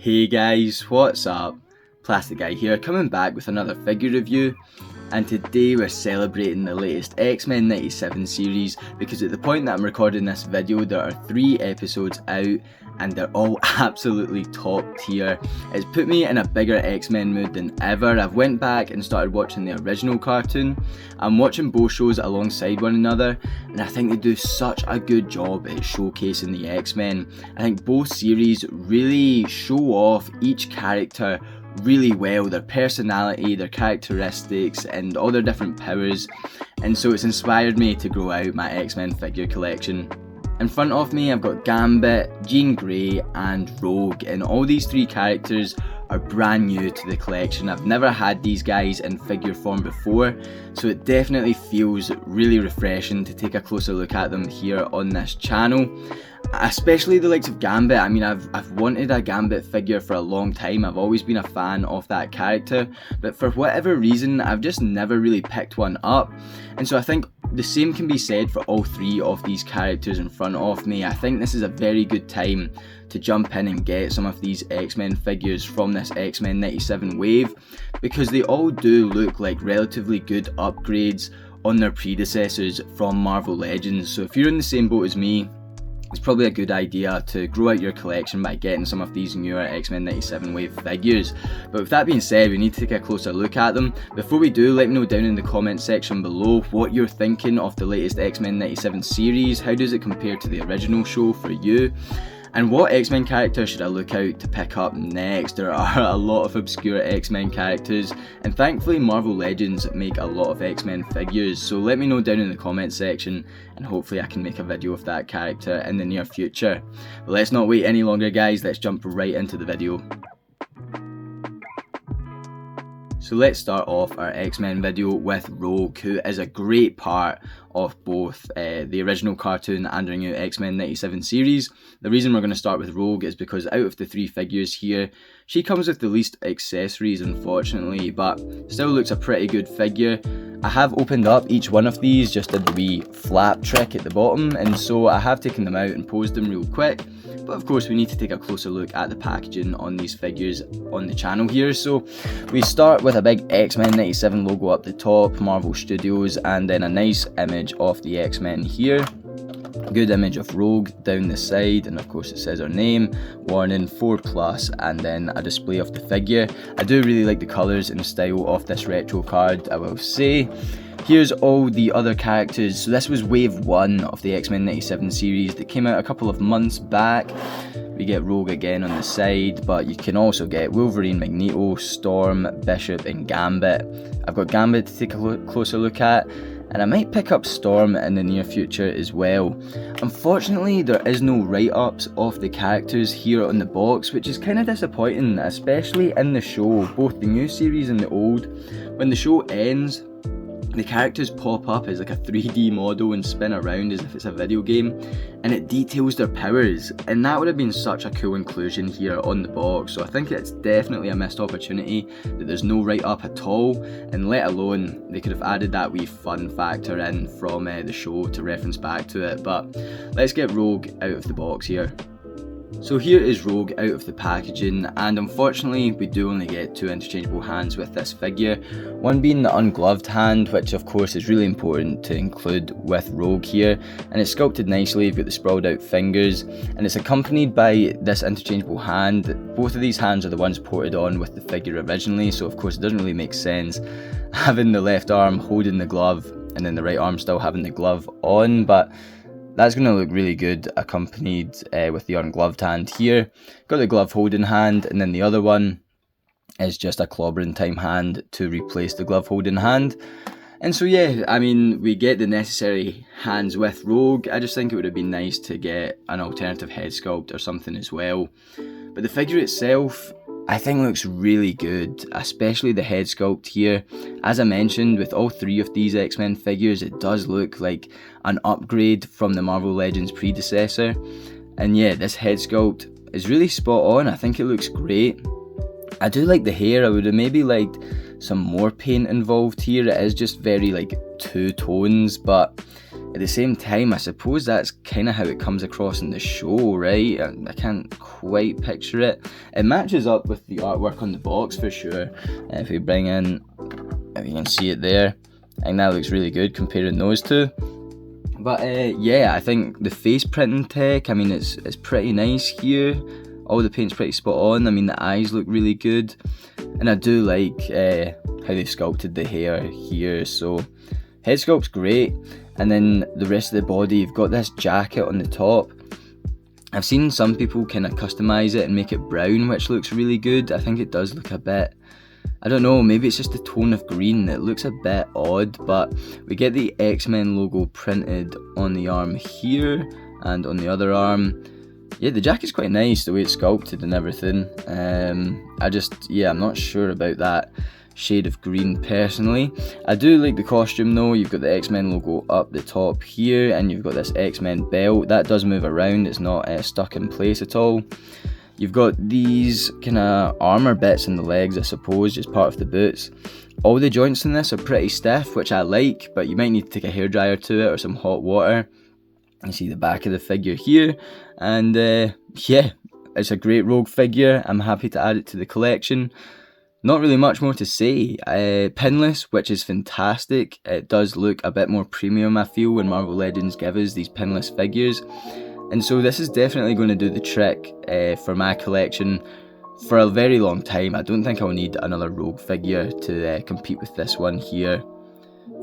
Hey guys, what's up? Plastic Guy here, coming back with another figure review, and today we're celebrating the latest X-Men 97 series because at the point that I'm recording this video there are 3 episodes out and they're all absolutely top tier. It's put me in a bigger X-Men mood than ever. I've went back and started watching the original cartoon. I'm watching both shows alongside one another and I think they do such a good job at showcasing the X-Men. I think both series really show off each character really well, their personality, their characteristics and all their different powers, and so it's inspired me to grow out my X-Men figure collection. In front of me I've got Gambit, Jean Grey and Rogue, and all these 3 characters are brand new to the collection. I've never had these guys in figure form before, so it definitely feels really refreshing to take a closer look at them here on this channel. Especially the likes of Gambit. I mean, I've wanted a Gambit figure for a long time. I've always been a fan of that character, but for whatever reason I've just never really picked one up, and so I think the same can be said for all 3 of these characters in front of me. I think this is a very good time to jump in and get some of these X-Men figures from this X-Men 97 wave, because they all do look like relatively good upgrades on their predecessors from Marvel Legends. So if you're in the same boat as me, it's probably a good idea to grow out your collection by getting some of these newer X-Men 97 wave figures. But with that being said, we need to take a closer look at them. Before we do, let me know down in the comment section below what you're thinking of the latest X-Men 97 series. How does it compare to the original show for you? And what X-Men character should I look out to pick up next? There are a lot of obscure X-Men characters, and thankfully Marvel Legends make a lot of X-Men figures, so let me know down in the comment section and hopefully I can make a video of that character in the near future. But let's not wait any longer guys, let's jump right into the video. So let's start off our X-Men video with Rogue, who is a great part of both the original cartoon and our new X-Men 97 series. The reason we're going to start with Rogue is because out of the 3 figures here, she comes with the least accessories unfortunately, but still looks a pretty good figure. I have opened up each one of these, just did the wee flap trick at the bottom, and so I have taken them out and posed them real quick. But of course we need to take a closer look at the packaging on these figures on the channel here. So we start with a big X-Men 97 logo up the top, Marvel Studios, and then a nice image of the X-Men here. Good image of Rogue down the side, and of course it says her name, warning 4+, and then a display of the figure. I do really like the colours and style of this retro card, I will say. Here's all the other characters. So this was wave 1 of the X-Men 97 series that came out a couple of months back. We get Rogue again on the side, but you can also get Wolverine, Magneto, Storm, Bishop and Gambit. I've got Gambit to take a closer look at, and I might pick up Storm in the near future as well. Unfortunately, there is no write-ups of the characters here on the box, which is kind of disappointing, especially in the show, both the new series and the old. When the show ends, the characters pop up as like a 3D model and spin around as if it's a video game, and it details their powers, and that would have been such a cool inclusion here on the box. So I think it's definitely a missed opportunity that there's no write-up at all, and let alone they could have added that wee fun factor in from the show to reference back to it. But let's get Rogue out of the box here. So here is Rogue out of the packaging, and unfortunately we do only get 2 interchangeable hands with this figure, one being the ungloved hand, which of course is really important to include with Rogue here, and it's sculpted nicely. You've got the sprawled out fingers, and it's accompanied by this interchangeable hand. Both of these hands are the ones ported on with the figure originally, so of course it doesn't really make sense having the left arm holding the glove and then the right arm still having the glove on, but that's going to look really good accompanied with the ungloved hand here. Got the glove holding hand, and then the other one is just a clobbering time hand to replace the glove holding hand. And so yeah, I mean, we get the necessary hands with Rogue. I just think it would have been nice to get an alternative head sculpt or something as well. But the figure itself, I think looks really good, especially the head sculpt here. As I mentioned, with all 3 of these X-Men figures, it does look like an upgrade from the Marvel Legends predecessor. And yeah, this head sculpt is really spot on. I think it looks great. I do like the hair. I would have maybe liked some more paint involved here. It is just very like 2 tones, but At the same time, I suppose that's kind of how it comes across in the show, right? I can't quite picture it. It matches up with the artwork on the box for sure. If we bring in, if you can see it there, I think that looks really good comparing those two. But yeah, I think the face printing tech, I mean, it's pretty nice here. All the paint's pretty spot on. I mean, the eyes look really good. And I do like how they've sculpted the hair here. So head sculpt's great. And then the rest of the body, you've got this jacket on the top. I've seen some people kind of customise it and make it brown, which looks really good. I think it does look a bit, I don't know, maybe it's just the tone of green. It looks a bit odd, but we get the X-Men logo printed on the arm here and on the other arm. Yeah, the jacket's quite nice, the way it's sculpted and everything. I'm not sure about that shade of green personally. I do like the costume though. You've got the X-Men logo up the top here, and you've got this X-Men belt. That does move around, it's not stuck in place at all. You've got these kind of armour bits in the legs, I suppose, just part of the boots. All the joints in this are pretty stiff, which I like, but you might need to take a hairdryer to it or some hot water. You see the back of the figure here, and yeah, it's a great Rogue figure. I'm happy to add it to the collection. Not really much more to say. Pinless, which is fantastic. It does look a bit more premium, I feel, when Marvel Legends give us these pinless figures. And so this is definitely going to do the trick for my collection for a very long time. I don't think I'll need another Rogue figure to compete with this one here.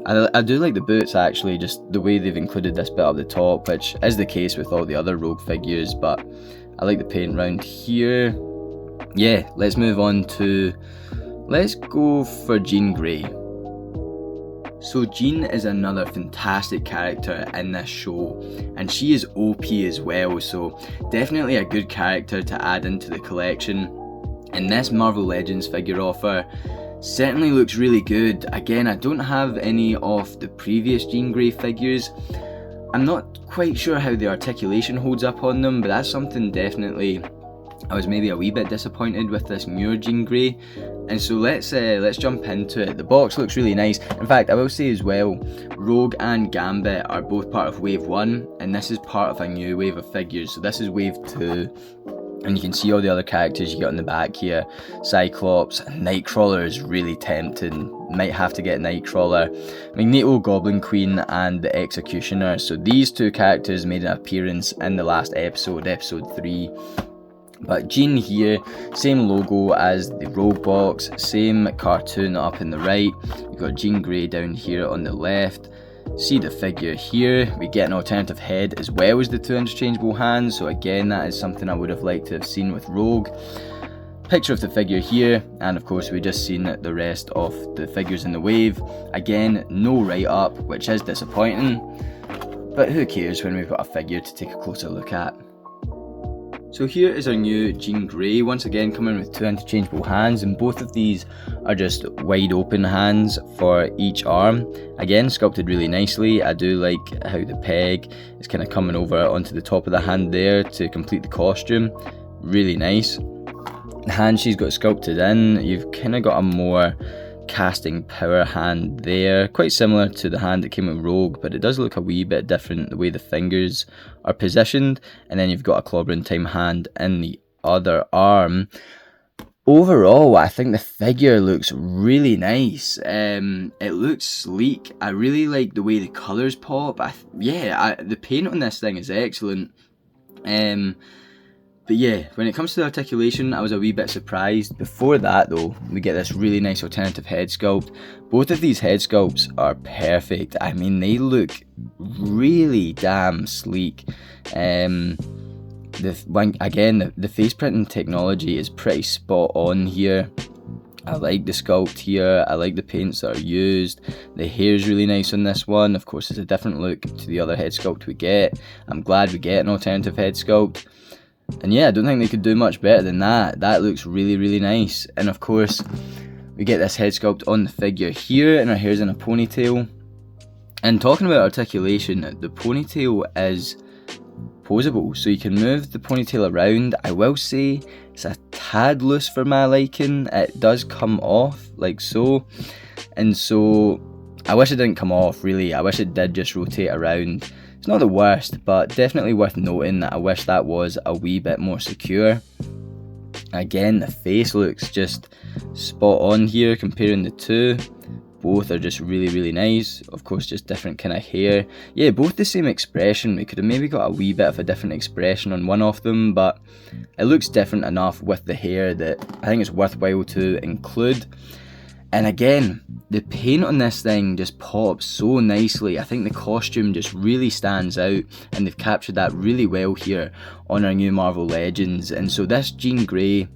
I do like the boots actually, just the way they've included this bit up the top, which is the case with all the other Rogue figures, but I like the paint round here. Yeah, let's move on to, let's go for Jean Grey. So Jean is another fantastic character in this show, and she is OP as well, so definitely a good character to add into the collection. And this Marvel Legends figure offer certainly looks really good. Again, I don't have any of the previous Jean Grey figures. I'm not quite sure how the articulation holds up on them, but that's something definitely I was maybe a wee bit disappointed with this newer Jean Grey. And so let's jump into it. The box looks really nice. In fact, I will say as well, Rogue and Gambit are both part of Wave 1, and this is part of a new wave of figures. So this is Wave 2, and you can see all the other characters you got in the back here. Cyclops, Nightcrawler is really tempting. Might have to get Nightcrawler. Magneto, Goblin Queen, and the Executioner. So these two characters made an appearance in the last episode, episode 3. But Jean here, same logo as the Rogue box, same cartoon up in the right. You've got Jean Grey down here on the left. See the figure here. We get an alternative head as well as the two interchangeable hands. So again, that is something I would have liked to have seen with Rogue. Picture of the figure here, and of course we just seen the rest of the figures in the wave. Again, no write-up, which is disappointing. But who cares when we've got a figure to take a closer look at. So here is our new Jean Grey, once again coming with two interchangeable hands, and both of these are just wide open hands for each arm. Again, sculpted really nicely. I do like how the peg is kind of coming over onto the top of the hand there to complete the costume. Really nice. The hand she's got sculpted in, you've kind of got a more casting power hand there, quite similar to the hand that came with Rogue, but it does look a wee bit different the way the fingers are positioned. And then you've got a clobbering time hand in the other arm. Overall, I think the figure looks really nice. It looks sleek. I really like the way the colours pop. The paint on this thing is excellent. But yeah, when it comes to the articulation, I was a wee bit surprised. Before that though, we get this really nice alternative head sculpt. Both of these head sculpts are perfect. I mean, they look really damn sleek. The face printing technology is pretty spot on here. I like the sculpt here, I like the paints that are used. The hair's really nice on this one. Of course, it's a different look to the other head sculpt we get. I'm glad we get an alternative head sculpt. And yeah, I don't think they could do much better than that. That looks really, really nice. And of course, we get this head sculpt on the figure here, and her hair's in a ponytail. And talking about articulation, the ponytail is posable, so you can move the ponytail around. I will say it's a tad loose for my liking. It does come off like so, and so I wish it didn't come off, really. I wish it did just rotate around. It's not the worst, but definitely worth noting that I wish that was a wee bit more secure. Again, the face looks just spot on here comparing the two. Both are just really nice. Of course, just different kind of hair. Yeah, both the same expression. We could have maybe got a wee bit of a different expression on one of them, but it looks different enough with the hair that I think it's worthwhile to include. And again, the paint on this thing just pops so nicely. I think the costume just really stands out, and they've captured that really well here on our new Marvel Legends. And so this Jean Grey,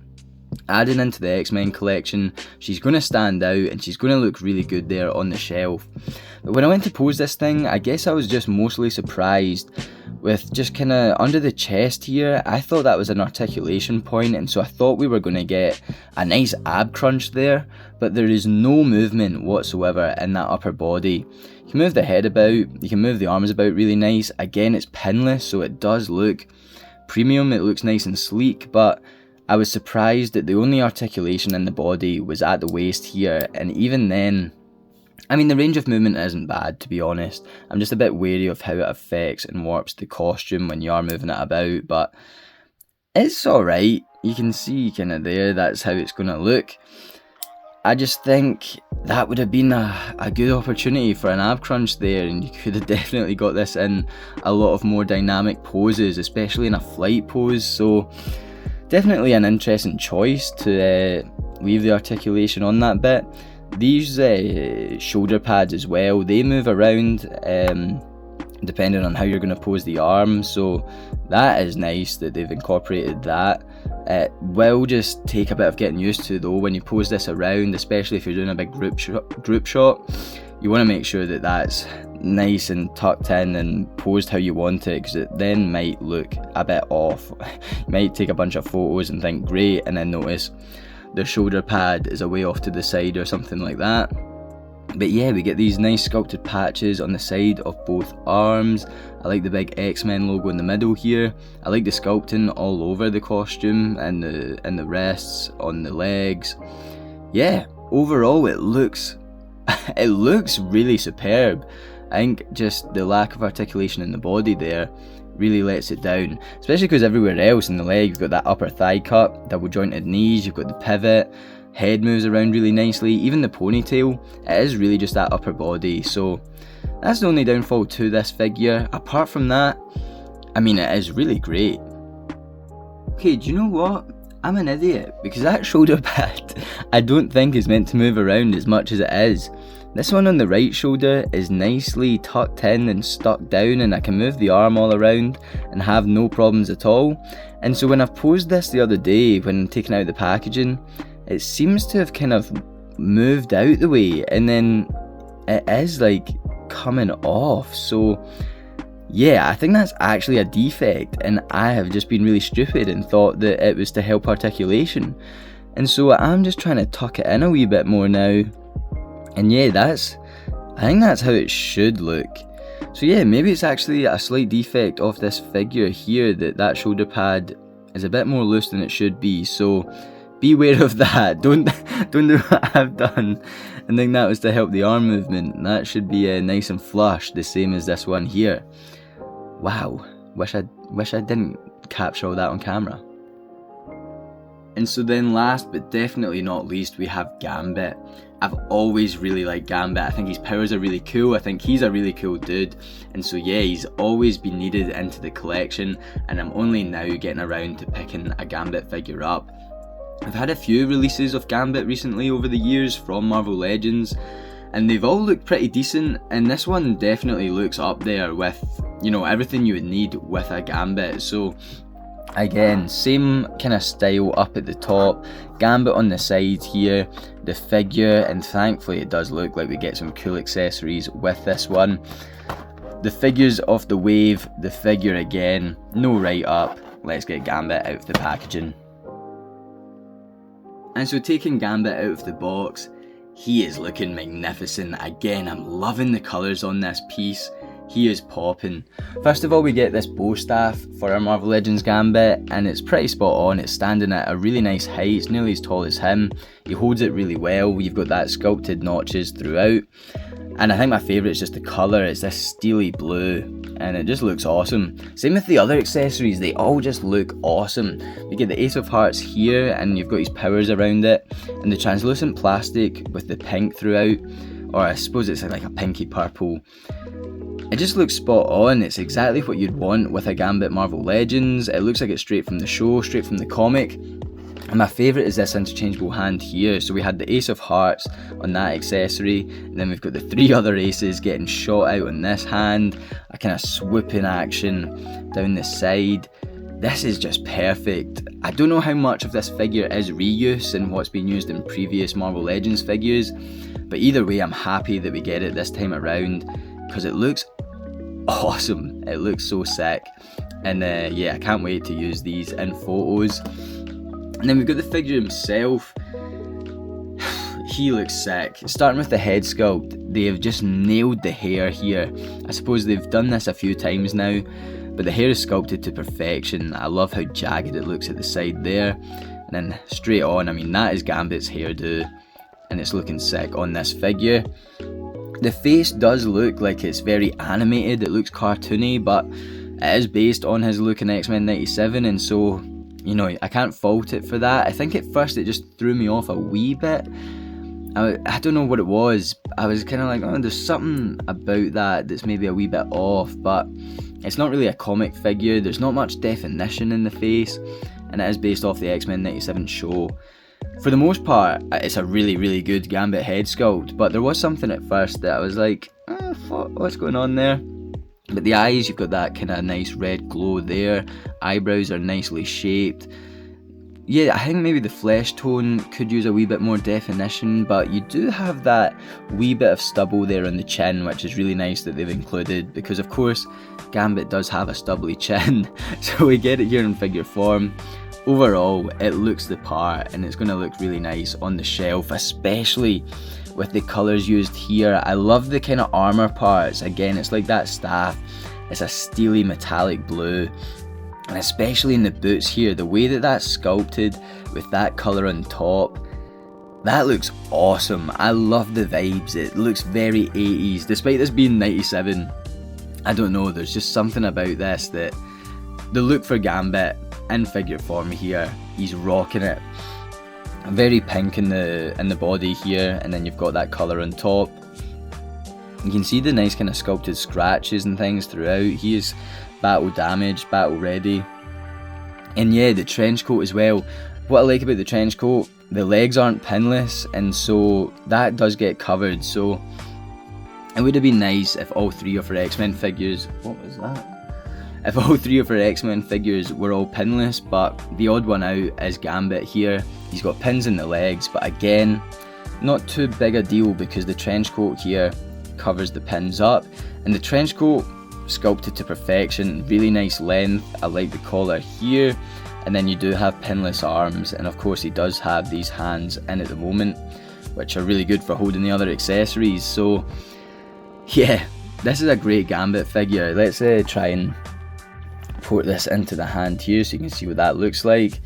adding into the X-Men collection, she's going to stand out and she's going to look really good there on the shelf. But when I went to pose this thing, I guess I was just mostly surprised with just kind of under the chest here. I thought that was an articulation point, and so I thought we were going to get a nice ab crunch there, but there is no movement whatsoever in that upper body. You can move the head about, you can move the arms about really nice. Again, it's pinless, so it does look premium, it looks nice and sleek, but I was surprised that the only articulation in the body was at the waist here, and even then, I mean, the range of movement isn't bad, to be honest. I'm just a bit wary of how it affects and warps the costume when you are moving it about, but it's alright. You can see kind of there, that's how it's going to look. I just think that would have been a good opportunity for an ab crunch there, and you could have definitely got this in a lot of more dynamic poses, especially in a flight pose, so definitely an interesting choice to leave the articulation on that bit. These shoulder pads as well, they move around depending on how you're going to pose the arm, so that is nice that they've incorporated that. It will just take a bit of getting used to though when you pose this around, especially if you're doing a big group shot. You want to make sure that that's nice and tucked in and posed how you want it, because it then might look a bit off. You might take a bunch of photos and think great, and then notice the shoulder pad is away off to the side or something like that. But yeah, we get these nice sculpted patches on the side of both arms. I like the big X-Men logo in the middle here. I like the sculpting all over the costume and the wrists, on the legs. Yeah, overall it looks really superb. I think just the lack of articulation in the body there really lets it down, especially because everywhere else in the leg you've got that upper thigh cut, double jointed knees, you've got the pivot, head moves around really nicely, even the ponytail, it is really just that upper body. So that's the only downfall to this figure. Apart from that, I mean, it is really great. Okay, do you know what? I'm an idiot, because that shoulder pad I don't think is meant to move around as much as it is. This one on the right shoulder is nicely tucked in and stuck down, and I can move the arm all around and have no problems at all. And so when I've posed this the other day, when taking out the packaging, it seems to have kind of moved out the way, and then it is like coming off. So yeah, I think that's actually a defect, and I have just been really stupid and thought that it was to help articulation. And so I'm just trying to tuck it in a wee bit more now. And yeah, I think that's how it should look. So yeah, maybe it's actually a slight defect of this figure here, that shoulder pad is a bit more loose than it should be. So beware of that. Don't do what I've done and think that was to help the arm movement. That should be nice and flush, the same as this one here. Wow, wish I didn't capture all that on camera. And so then last but definitely not least, we have Gambit. I've always really liked Gambit. I think his powers are really cool. I think he's a really cool dude. And so yeah, he's always been needed into the collection, and I'm only now getting around to picking a Gambit figure up. I've had a few releases of Gambit recently over the years from Marvel Legends, and they've all looked pretty decent, and this one definitely looks up there with, you know, everything you would need with a Gambit. So again, same kind of style up at the top, Gambit on the side here, the figure, and thankfully it does look like we get some cool accessories with this one. The figure's off the wave, the figure again, no write up. Let's get Gambit out of the packaging. And so taking Gambit out of the box, he is looking magnificent. Again, I'm loving the colours on this piece. He is popping. First of all, we get this bow staff for our Marvel Legends Gambit, and it's pretty spot on. It's standing at a really nice height. It's nearly as tall as him. He holds it really well. You've got that sculpted notches throughout. And I think my favourite is just the colour. It's this steely blue and it just looks awesome. Same with the other accessories, they all just look awesome. You get the Ace of Hearts here and you've got his powers around it, and the translucent plastic with the pink throughout, or I suppose it's like a pinky purple. It just looks spot on. It's exactly what you'd want with a Gambit Marvel Legends. It looks like it's straight from the show, straight from the comic. And my favourite is this interchangeable hand here. So we had the Ace of Hearts on that accessory, and then we've got the 3 other aces getting shot out on this hand, a kind of swooping action down the side. This is just perfect. I don't know how much of this figure is reuse and what's been used in previous Marvel Legends figures, but either way I'm happy that we get it this time around because it looks awesome. It looks so sick, and yeah, I can't wait to use these in photos. And then we've got the figure himself. He looks sick. Starting with the head sculpt, they have just nailed the hair here. I suppose they've done this a few times now, but the hair is sculpted to perfection. I love how jagged it looks at the side there. And then straight on, I mean, that is Gambit's hairdo, and it's looking sick on this figure. The face does look like it's very animated, it looks cartoony, but it is based on his look in X-Men 97, and so, you know, I can't fault it for that. I think at first it just threw me off a wee bit. I don't know what it was. I was kind of like, oh, there's something about that that's maybe a wee bit off, but it's not really a comic figure. There's not much definition in the face, and it is based off the X-Men 97 show. For the most part, it's a really, really good Gambit head sculpt, but there was something at first that I was like, what's going on there? But the eyes, you've got that kind of nice red glow there. Eyebrows are nicely shaped. Yeah, I think maybe the flesh tone could use a wee bit more definition, but you do have that wee bit of stubble there on the chin, which is really nice that they've included, because of course Gambit does have a stubbly chin, so we get it here in figure form. Overall, it looks the part, and it's going to look really nice on the shelf, especially with the colours used here. I love the kind of armour parts. Again, it's like that staff. It's a steely metallic blue, and especially in the boots here, the way that that's sculpted with that colour on top, that looks awesome. I love the vibes. It looks very 80s, despite this being 97. I don't know, there's just something about this that the look for Gambit in figure form here, he's rocking it. Very pink in the body here, and then you've got that colour on top. You can see the nice kind of sculpted scratches and things throughout. He is battle damaged, battle ready. And yeah, the trench coat as well. What I like about the trench coat, the legs aren't pinless, and so that does get covered. So it would have been nice if all 3 of our X-Men figures, what was that? If all 3 of our X-Men figures were all pinless, but the odd one out is Gambit here. He's got pins in the legs, but again, not too big a deal because the trench coat here covers the pins up, and the trench coat sculpted to perfection, really nice length. I like the collar here, and then you do have pinless arms, and of course he does have these hands in at the moment, which are really good for holding the other accessories. So yeah, this is a great Gambit figure. Let's try and put this into the hand here so you can see what that looks like.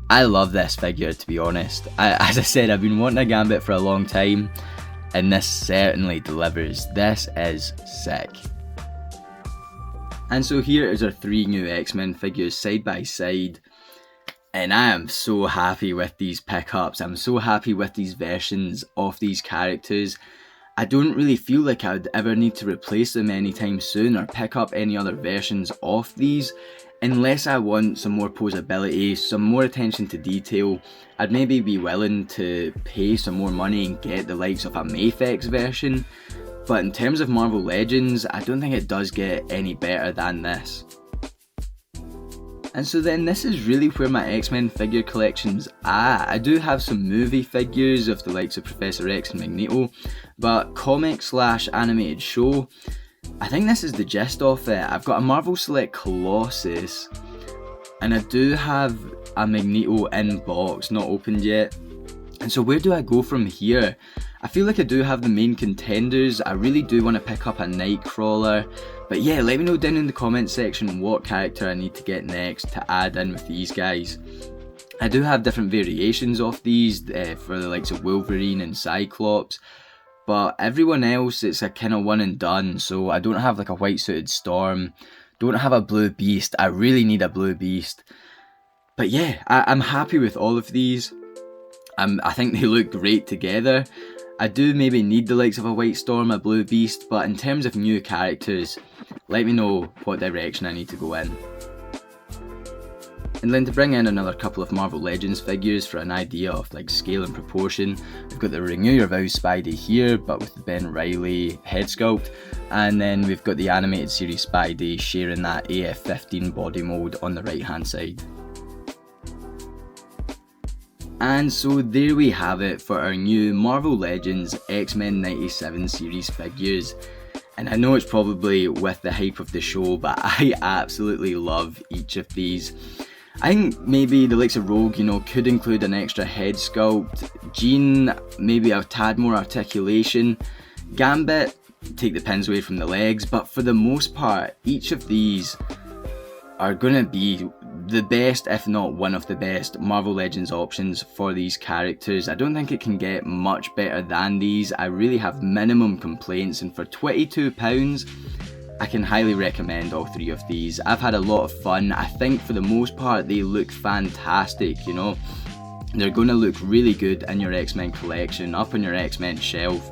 I love this figure, to be honest. As I said, I've been wanting a Gambit for a long time, and this certainly delivers. This is sick. And so here is our 3 new X-Men figures side by side, and I am so happy with these pickups. I'm so happy with these versions of these characters. I don't really feel like I would ever need to replace them anytime soon or pick up any other versions of these, unless I want some more posability, some more attention to detail. I'd maybe be willing to pay some more money and get the likes of a Mafex version, but in terms of Marvel Legends, I don't think it does get any better than this. And so then this is really where my X-Men figure collection's at. I do have some movie figures of the likes of Professor X and Magneto, but comic/animated show, I think this is the gist of it. I've got a Marvel Select Colossus, and I do have a Magneto in box, not opened yet. And so where do I go from here? I feel like I do have the main contenders. I really do want to pick up a Nightcrawler. But yeah, let me know down in the comment section what character I need to get next to add in with these guys. I do have different variations of these for the likes of Wolverine and Cyclops. but everyone else, it's a kind of one and done. So I don't have like a white suited Storm, don't have a blue Beast. I really need a blue Beast. But yeah, I'm happy with all of these. I think they look great together. I do maybe need the likes of a White Storm, a Blue Beast, but in terms of new characters, let me know what direction I need to go in. And then to bring in another couple of Marvel Legends figures for an idea of like scale and proportion, we've got the Renew Your Vows Spidey here, but with the Ben Reilly head sculpt, and then we've got the animated series Spidey sharing that AF-15 body mold on the right hand side. And so there we have it for our new Marvel Legends X-Men 97 series figures. And I know it's probably with the hype of the show, but I absolutely love each of these. I think maybe the likes of Rogue, could include an extra head sculpt. Jean, maybe a tad more articulation. Gambit, take the pins away from the legs, but for the most part, each of these are going to be the best, if not one of the best, Marvel Legends options for these characters. I don't think it can get much better than these. I really have minimum complaints, and for £22, I can highly recommend all three of these. I've had a lot of fun. I think for the most part they look fantastic, They're going to look really good in your X-Men collection, up on your X-Men shelf.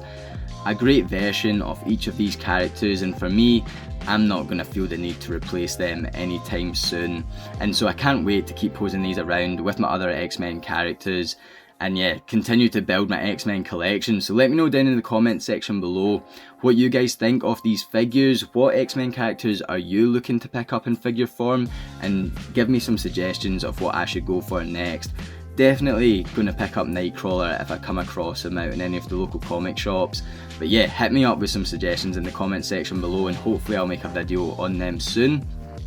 A great version of each of these characters, and for me, I'm not going to feel the need to replace them anytime soon. And so I can't wait to keep posing these around with my other X-Men characters, and yeah, continue to build my X-Men collection. So let me know down in the comment section below what you guys think of these figures. What X-Men characters are you looking to pick up in figure form, and give me some suggestions of what I should go for next. Definitely going to pick up Nightcrawler if I come across him out in any of the local comic shops. But yeah, hit me up with some suggestions in the comment section below, and hopefully I'll make a video on them soon.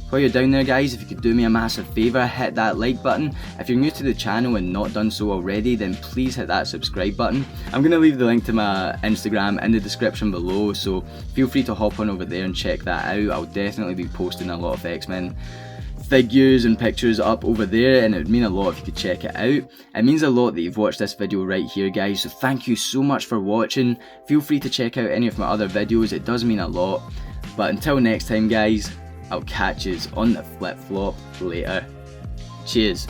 While you're down there guys, if you could do me a massive favour, hit that like button. If you're new to the channel and not done so already, then please hit that subscribe button. I'm going to leave the link to my Instagram in the description below, so feel free to hop on over there and check that out. I'll definitely be posting a lot of X-Men figures and pictures up over there, and it would mean a lot if you could check it out. It means a lot that you've watched this video right here guys, so thank you so much for watching. Feel free to check out any of my other videos, it does mean a lot. But until next time guys, I'll catch yous on the flip flop later. Cheers.